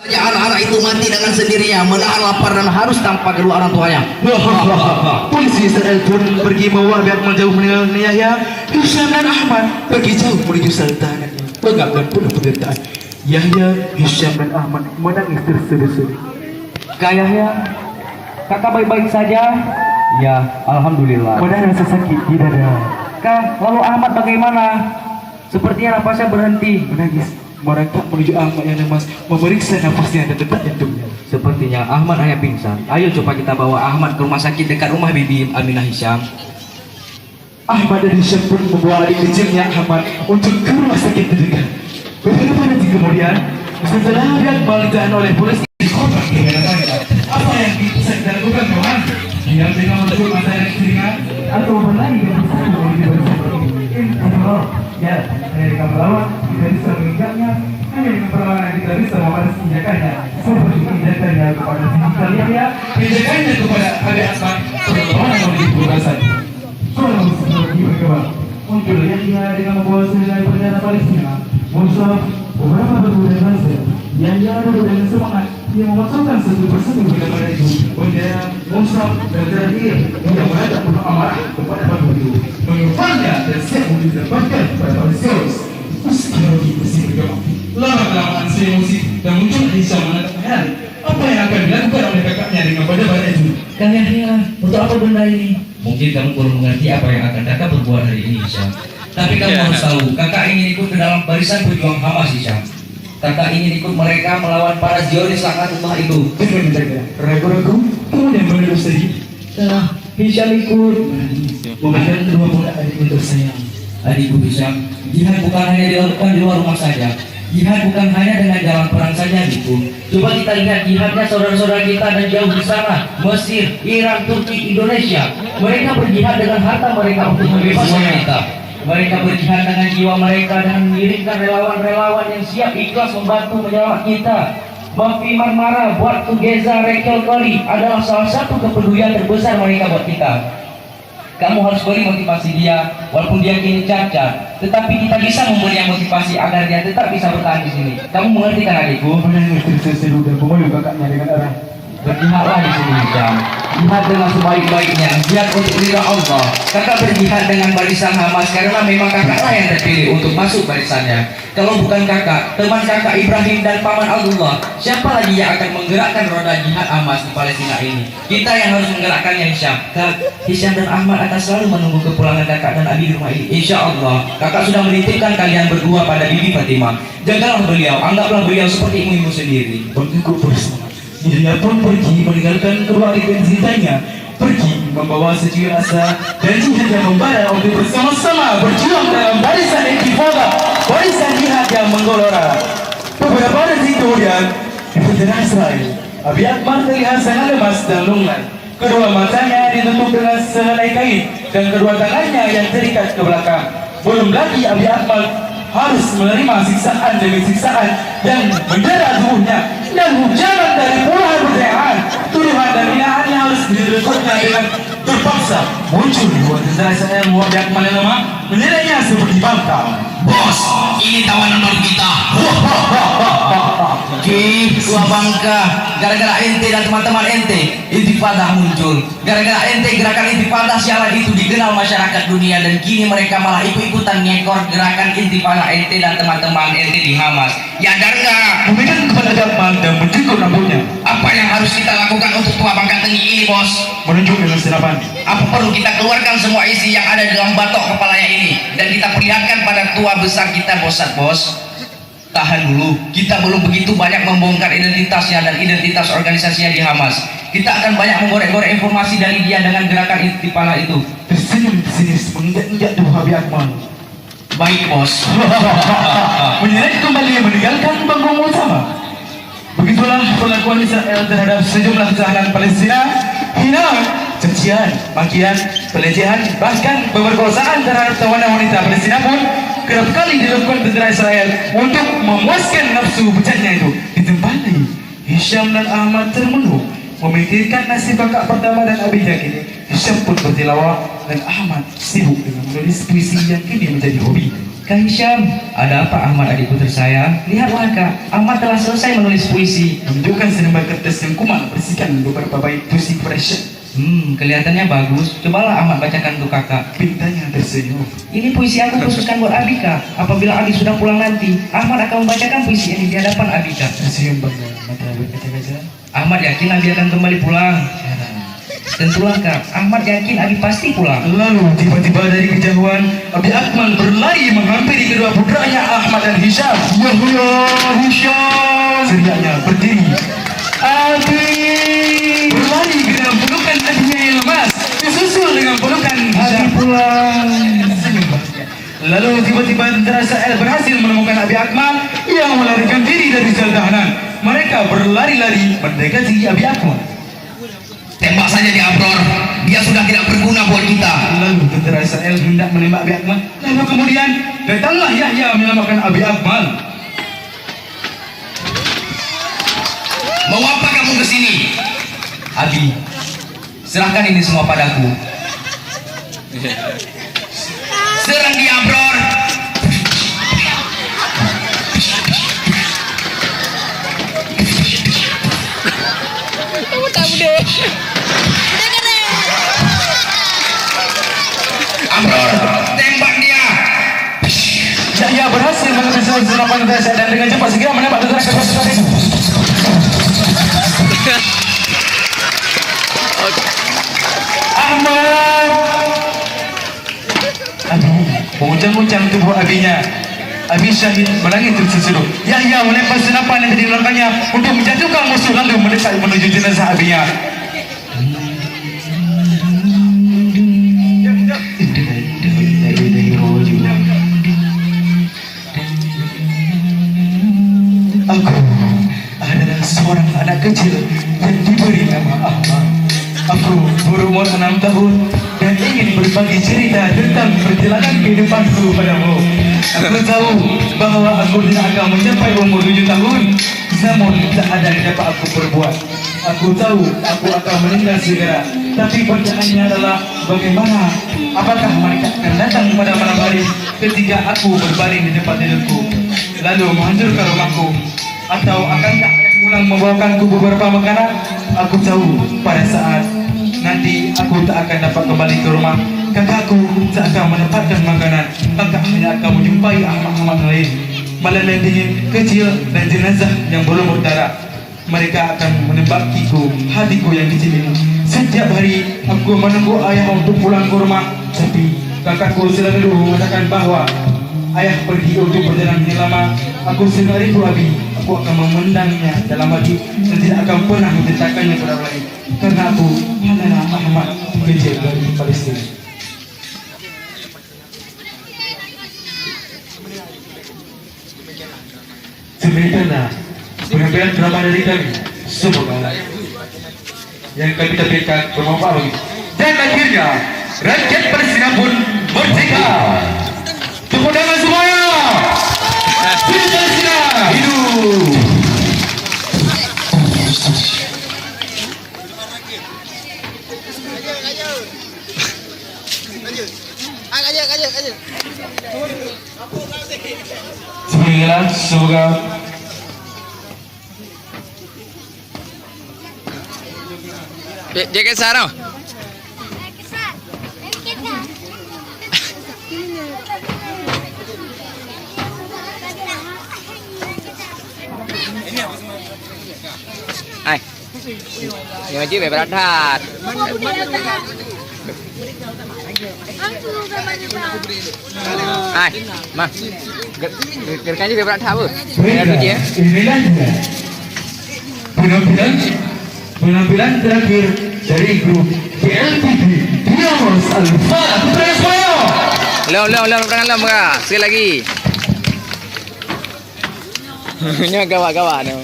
Saja anak-anak itu mati dengan sendirinya, menahan lapar dan harus tanpa kedua orang tuanya. Polisi Israel pun pergi membawa biar menjauh meninggalkan Yahya. Hisham dan Ahmad pergi jauh menuju sultanatnya. Pegap dan penuh penderitaan. Yahya, Hisham dan Ahmad menangis terseduh-seduh. Kak Yahya, kakak baik-baik saja? Ya, alhamdulillah. Pada rasa sakit di dada. Kak, lalu Ahmad bagaimana? Sepertinya napasnya berhenti. Menangis merangkak menuju Ahmad yang lemas, memeriksa nafasnya dan detak jantungnya. Sepertinya Ahmad hanya pingsan. Ayo coba kita bawa Ahmad ke rumah sakit dekat rumah Bibi Aminah Hisham. Ahmad dan Hisham pun membawa adik kecilnya Ahmad untuk ke rumah sakit terdekat. Beberapa detik kemudian, setelah Akmal ditahan oleh polisi, korban kehilangannya. Apa yang bisa kita lakukan, kawan? Tinggal dengan menuju mata yang keringat atau berlari dengan bersatu menuju bersama. Ya, hanya dengan melawan kita bisa mengingatnya. Hanya dengan perlawanan kita bisa membalas tindakannya. Seperti tindakannya kepada Sinta Yahya, tindakannya kepada adik Akmal, perlawanan menuju kebebasan. Kalau seperti berkembang, muncul Yahya dengan membawa selai perdana Palestina. Musab beberapa berbulan rasa Yahya dengan semangat ia memasukkan satu persatu bendera itu. Bendera Musab dan terakhir ia menghadap penuh amarah kepada batu itu, mengemparnya dan siap didapatkan kepada Palestinus. Meski lagi mesti bergabung lama-kelamaan saya emosi dan muncul Hisham menatap heran. Apa yang akan dilakukan oleh kakaknya dengan pada itu? Kak Yahya, untuk apa benda ini? Mungkin kamu belum mengerti apa yang akan kakak berbuat hari ini, Hisham. Tapi kamu harus tahu, kakak ingin ikut ke dalam barisan pejuang Hamas, Hisham. Kakak ingin ikut mereka melawan para Zionis laknatullah itu. Ragu-ragu, kemudian menerus lagi. Hisham ikut. Memberikan kedua budak adikku tersayang. Adikku Hisham, jihad bukan hanya dilakukan di luar rumah saja. Jihad bukan hanya dengan jalan perang saja, adikku. Coba kita lihat jihadnya saudara-saudara kita dan jauh di sana, Mesir, Iran, Turki, Indonesia. Mereka berjihad dengan harta mereka untuk membebaskan kita. Mereka berjihad dengan jiwa mereka dan mengirimkan relawan-relawan yang siap ikhlas membantu menyelamat kita. Bakti Marmara, buat Geza, Rekel Kali adalah salah satu kepedulian terbesar mereka buat kita. Kamu harus beri motivasi dia, walaupun dia kini cacat, tetapi kita bisa memberi motivasi agar dia tetap bisa bertahan di sini. Kamu mengerti kan, adikku? Menangis terseduh dan memeluk kakaknya dengan arah. Berjihadlah di sini, Hisham. Jihad dengan sebaik-baiknya, jihad untuk ridha Allah. Kakak berjihad dengan barisan Hamas karena memang kakaklah yang terpilih untuk masuk barisannya. Kalau bukan kakak, teman kakak Ibrahim dan paman Abdullah, siapa lagi yang akan menggerakkan roda jihad Hamas di Palestina ini? Kita yang harus menggerakkannya, Hisham. Kak, Hisham dan Ahmad akan selalu menunggu kepulangan kakak dan Abi di rumah ini. Insya Allah, kakak sudah menitipkan kalian berdua pada Bibi Fatimah. Jagalah beliau, anggaplah beliau seperti ibu-ibu sendiri. Bangku bersama. Dia pun pergi meninggalkan kedua adik dan cintanya. Pergi membawa sejuta asa dan jihad yang membara untuk bersama-sama berjuang dalam barisan intifada, barisan jihad yang menggelora. Beberapa detik kemudian, di perdana Israel, Abi Akmal terlihat sangat lemas dan lunglai. Kedua matanya ditutup dengan sehelai kain dan kedua tangannya yang terikat ke belakang. Belum lagi Abi Akmal harus menerima siksaan demi siksaan yang mendera tubuhnya dan hujanan dari puluhan pertanyaan, tuduhan dan hinaannya harus dilakukannya dengan terpaksa muncul dua tentara Israel Abi Akmal yang lemah menilainya seperti bantang. Bos, ini tawanan baru kita. Tua bangka, gara-gara ente dan teman-teman ente, intifada muncul. Gara-gara ente gerakan intifada sialan itu dikenal masyarakat dunia dan kini mereka malah ikut-ikutan ngekor gerakan intifada ente dan teman-teman ente di Hamas. Ya nggak? Memberikan kepada Akmal dan mencukur rambutnya. Apa yang harus kita lakukan untuk tua bangka tinggi ini, bos? Menunjuk dengan senapan. Apa perlu kita keluarkan semua isi yang ada dalam batok kepalanya ini dan kita perlihatkan pada tua besar kita, bos? Tahan dulu, kita belum begitu banyak membongkar identitasnya dan identitas organisasinya di Hamas. Kita akan banyak menggorek-gorek informasi dari dia dengan gerakan intifada itu. Tersenyum sinis menginjak-injak tubuh Abi Akmal. Baik, bos. Menyeret kembali meninggalkan panggung utama. Begitulah perlakuan Israel terhadap sejumlah tahanan Palestina. Hina, cacian, makian, pelecehan, bahkan pemerkosaan terhadap tawanan wanita Palestina pun kerap kali dilakukan tentara Israel untuk memuaskan nafsu becatnya itu. Ditempati, Hisham dan Ahmad termenung memikirkan nasib kakak pertama dan Abijah kini. Hisham pun bertilawah dan Ahmad sibuk dengan menulis puisi yang kini menjadi hobi. Kak Hisham, ada apa Ahmad adikku tersayang? Lihatlah Kak, Ahmad telah selesai menulis puisi. Tunjukkan selembar kertas yang kumal, bersihkan beberapa bait puisi kepada Kelihatannya bagus. Cobalah Ahmad bacakan untuk kakak. Pintanya tersenyum. Ini puisi aku khususkan buat Abi Kak. Apabila Abi sudah pulang nanti, Ahmad akan membacakan puisi ini di hadapan Abi Kak. Tersenyum bangga, mata berkaca-kaca. Ahmad yakin Abi akan kembali pulang. Tentulah Kak, Ahmad yakin Abi pasti pulang. Lalu tiba-tiba dari kejauhan Abi Akmal berlari menghampiri kedua putranya Ahmad dan Hisham. Yahya, Hisham, seriaknya berdiri. Abi berlari ke dalam pelukan tadinya yang lemas, disusul dengan pelukan Hisham. Abi pulang. Lalu tiba-tiba tentara Israel berhasil menemukan Abi Akmal yang melarikan diri dari sel tahanan. Mereka berlari-lari mendekati Abi Akmal. Tembak saja di Abror, dia sudah tidak berguna buat kita. Lalu tentara Israel hendak menembak Abi Akmal. Lalu kemudian datanglah Yahya menyelamatkan Abi Akmal. Mau apa kamu ke sini? Abi, serahkan ini semua padaku. Serang di Abror. Abror, tembak dia. Yahya berhasil mengejar senapan tentara Israel dan dengan cepat segera menembak tentara Israel itu. Ahmad. Aduh, menguncang-uncang tubuh abinya. Abi syahid menangis terseduh. Yahya melempar senapan yang tadi dilontarkannya untuk menjatuhkan musuh lalu mendesak menuju jenazah abinya. Aku adalah seorang anak kecil yang diberi nama Ahmad. Aku berumur 6 tahun dan ingin berbagi cerita tentang perjalanan kehidupanku padamu. Aku tahu bahwa aku tidak akan mencapai umur 7 tahun, namun tak ada yang dapat aku perbuat. Aku tahu aku akan meninggal segera, tapi pertanyaannya adalah bagaimana? Apakah mereka akan datang pada malam hari ketika aku berbaring di tempat tidurku, lalu menghancurkan rumahku? Atau akankah ayah pulang membawakanku beberapa makanan? Aku tahu pada saat nanti aku tak akan dapat kembali ke rumah, kakakku tak akan mendapatkan makanan. Kakak hanya akan menjumpai ahmad-ahmad lain, malahan dingin, kecil dan jenazah yang belum berdarah. Mereka akan menembakiku, hatiku yang kecil ini. Setiap hari aku menunggu ayah untuk pulang ke rumah, tapi kakakku selalu mengatakan bahwa ayah pergi untuk perjalanan yang lama. Aku sangat rindu Abi. Aku akan memendangnya dalam hati dan tidak akan pernah menceritakannya kepada orang lain, karena aku hanyalah Ahmad kecil dari Palestina. Demikianlah penyampaian drama dari kami. Semoga yang kami tampilkan bermanfaat bagi. Dan akhirnya rakyat Palestina pun merdeka. Tepuk tangan semuanya. Hidup Palestina. Hidup. Semoga Jaket sarau. Ai. Yang aja berat hat. Ai, mah. Gerkan aja berat hat bu. Berat tu je. Inilah penampilan terakhir dari grup PLTV Diamos Alfara Putra Semoyo. Lom tangan sekali lagi. Nya gawat-gawat tu.